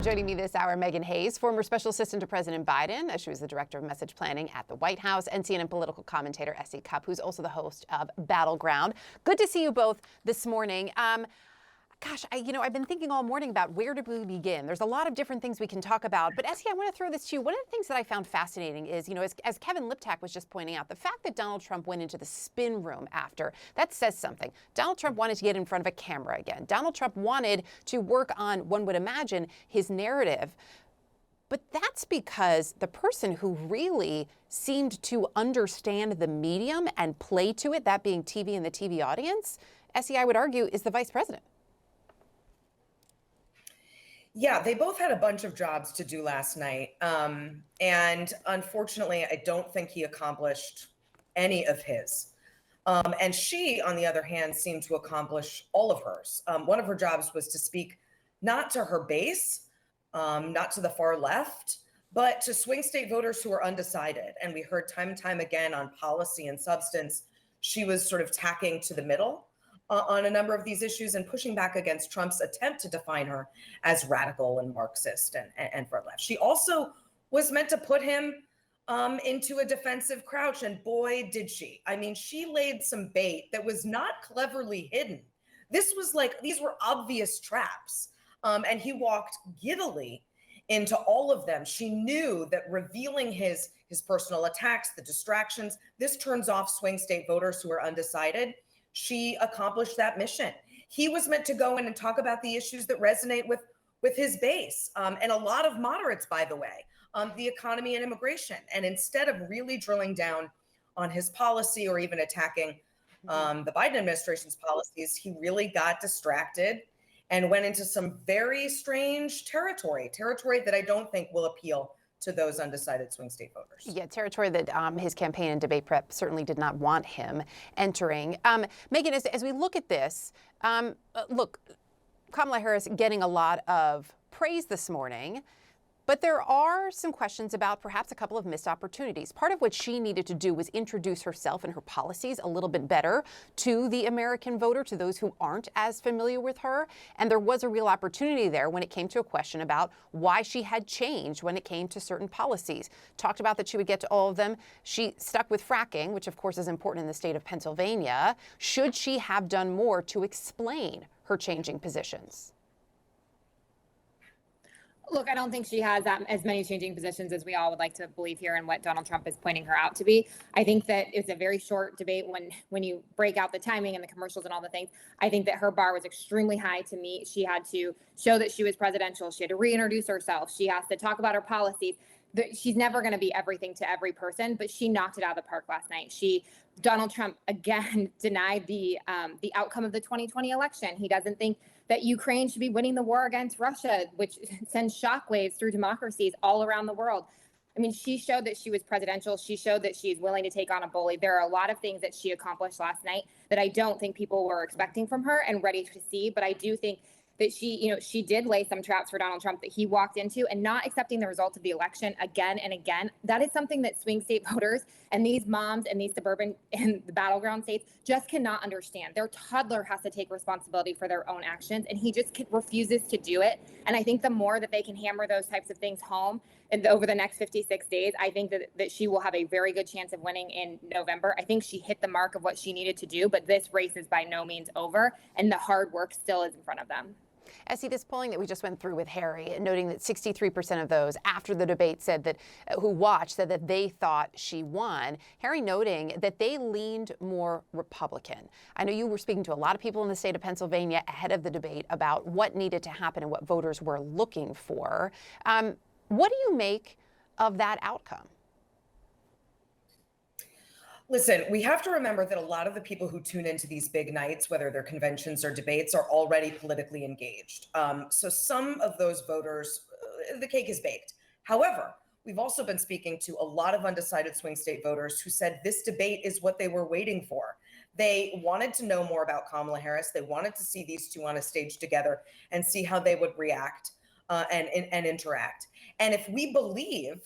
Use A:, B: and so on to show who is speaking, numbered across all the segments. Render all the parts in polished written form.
A: Joining me this hour, Megan Hayes, former special assistant to President Biden, as she was the director of message planning at the White House, and CNN political commentator S.E. Cupp, who's also the host of Battleground. Good to see you both this morning. I've been thinking all morning about where do we begin. There's a lot of different things we can talk about. But S.E., I want to throw this to you. One of the things that I found fascinating is, as Kevin Liptak was just pointing out, the fact that Donald Trump went into the spin room after, that says something. Donald Trump wanted to get in front of a camera again. Donald Trump wanted to work on, one would imagine, his narrative. But that's because the person who really seemed to understand the medium and play to it, that being TV and the TV audience, S.E., I would argue, is the vice president.
B: Yeah, they both had a bunch of jobs to do last night. And unfortunately, I don't think he accomplished any of his. And she, on the other hand, seemed to accomplish all of hers. One of her jobs was to speak not to her base, not to the far left, but to swing state voters who are undecided. And we heard time and time again on policy and substance, she was sort of tacking to the middle on a number of these issues and pushing back against Trump's attempt to define her as radical and Marxist and far left. She also was meant to put him into a defensive crouch, and boy, did she. I mean, she laid some bait that was not cleverly hidden. This was like, these were obvious traps, and he walked giddily into all of them. She knew that revealing his personal attacks, the distractions, this turns off swing state voters who are undecided. She accomplished that mission. He was meant to go in and talk about the issues that resonate with his base, and a lot of moderates, by the way, the economy and immigration. And instead of really drilling down on his policy or even attacking the Biden administration's policies, he really got distracted and went into some very strange territory that I don't think will appeal to those undecided swing state voters.
A: Yeah, territory that his campaign and debate prep certainly did not want him entering. Megan, as we look at this, look, Kamala Harris getting a lot of praise this morning, but there are some questions about perhaps a couple of missed opportunities. Part of what she needed to do was introduce herself and her policies a little bit better to the American voter, to those who aren't as familiar with her. And there was a real opportunity there when it came to a question about why she had changed when it came to certain policies. Talked about that she would get to all of them. She stuck with fracking, which of course is important in the state of Pennsylvania. Should she have done more to explain her changing positions?
C: Look, I don't think she has as many changing positions as we all would like to believe here and what Donald Trump is pointing her out to be. I think that it's a very short debate when you break out the timing and the commercials and all the things. I think that her bar was extremely high to meet. She had to show that she was presidential. She had to reintroduce herself. She has to talk about her policies. She's never going to be everything to every person, but she knocked it out of the park last night. Donald Trump, again, denied the outcome of the 2020 election. He doesn't think that Ukraine should be winning the war against Russia, which sends shockwaves through democracies all around the world. I mean, she showed that she was presidential. She showed that she's willing to take on a bully. There are a lot of things that she accomplished last night that I don't think people were expecting from her and ready to see. But I do think that she did lay some traps for Donald Trump that he walked into, and not accepting the results of the election again and again. That is something that swing state voters and these moms and these suburban and the battleground states just cannot understand. Their toddler has to take responsibility for their own actions, and he just refuses to do it. And I think the more that they can hammer those types of things home and over the next 56 days, I think that she will have a very good chance of winning in November. I think she hit the mark of what she needed to do, but this race is by no means over, and the hard work still is in front of them.
A: Essie, this polling that we just went through with Harry, noting that 63% of those after the debate said that, who watched, said that they thought she won. Harry noting that they leaned more Republican. I know you were speaking to a lot of people in the state of Pennsylvania ahead of the debate about what needed to happen and what voters were looking for. What do you make of that outcome?
B: Listen, we have to remember that a lot of the people who tune into these big nights, whether they're conventions or debates, are already politically engaged. So some of those voters, the cake is baked. However, we've also been speaking to a lot of undecided swing state voters who said this debate is what they were waiting for. They wanted to know more about Kamala Harris. They wanted to see these two on a stage together and see how they would react and interact. And if we believe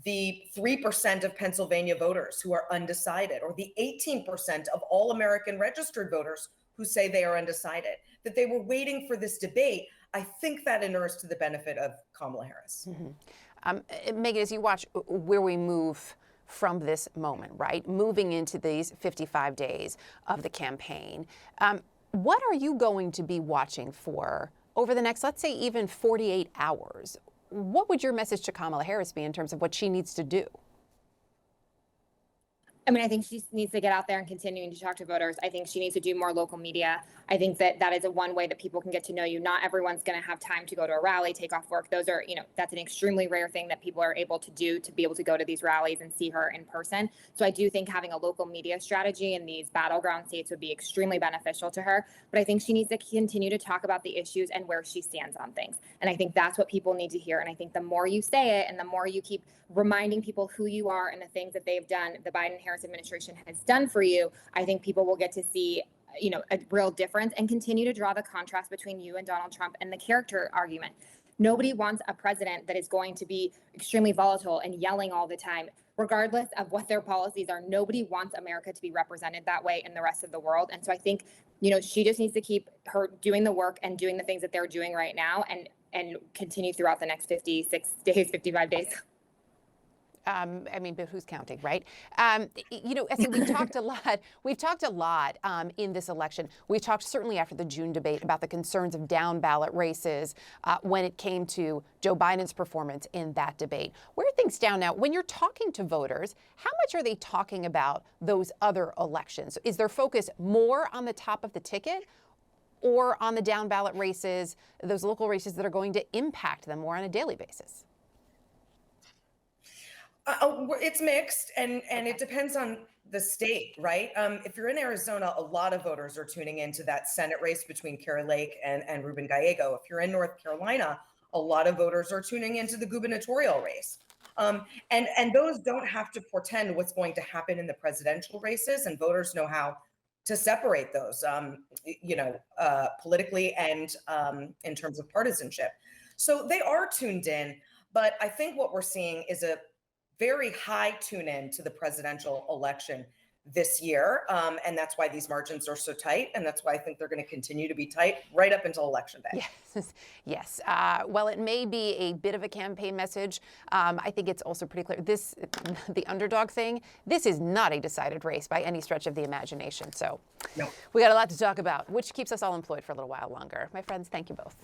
B: the 3% of Pennsylvania voters who are undecided, or the 18% of all American registered voters who say they are undecided, that they were waiting for this debate, I think that inures to the benefit of Kamala Harris.
A: Megan, as you watch where we move from this moment, right, moving into these 55 days of the campaign, what are you going to be watching for over the next, let's say, even 48 hours? What would your message to Kamala Harris be in terms of what she needs to do?
C: I mean, I think she needs to get out there and continuing to talk to voters. I think she needs to do more local media. I think that is a one way that people can get to know you. Not everyone's going to have time to go to a rally, take off work. Those are, that's an extremely rare thing that people are able to do, to be able to go to these rallies and see her in person. So I do think having a local media strategy in these battleground states would be extremely beneficial to her. But I think she needs to continue to talk about the issues and where she stands on things. And I think that's what people need to hear. And I think the more you say it and the more you keep reminding people who you are and the things that they've done, the Biden-Harris administration has done for you, I think people will get to see a real difference and continue to draw the contrast between you and Donald Trump and the character argument. Nobody wants a president that is going to be extremely volatile and yelling all the time, regardless of what their policies are. Nobody wants America to be represented that way in the rest of the world. And so I think, she just needs to keep her doing the work and doing the things that they're doing right now and continue throughout the next 56 days, 55 days.
A: But who's counting, right? Essie, we've talked a lot. We've talked a lot in this election. We talked certainly after the June debate about the concerns of down ballot races when it came to Joe Biden's performance in that debate. Where are things down now? When you're talking to voters, how much are they talking about those other elections? Is their focus more on the top of the ticket or on the down ballot races, those local races that are going to impact them more on a daily basis?
B: It's mixed, and it depends on the state, right? If you're in Arizona, a lot of voters are tuning into that Senate race between Kari Lake and Ruben Gallego. If you're in North Carolina, a lot of voters are tuning into the gubernatorial race. And those don't have to portend what's going to happen in the presidential races, and voters know how to separate those, politically and in terms of partisanship. So they are tuned in, but I think what we're seeing is a very high tune in to the presidential election this year. And that's why these margins are so tight. And that's why I think they're going to continue to be tight right up until Election Day.
A: Yes. Well, it may be a bit of a campaign message. I think it's also pretty clear the underdog thing, this is not a decided race by any stretch of the imagination. So
B: No.
A: We got a lot to talk about, which keeps us all employed for a little while longer. My friends, thank you both.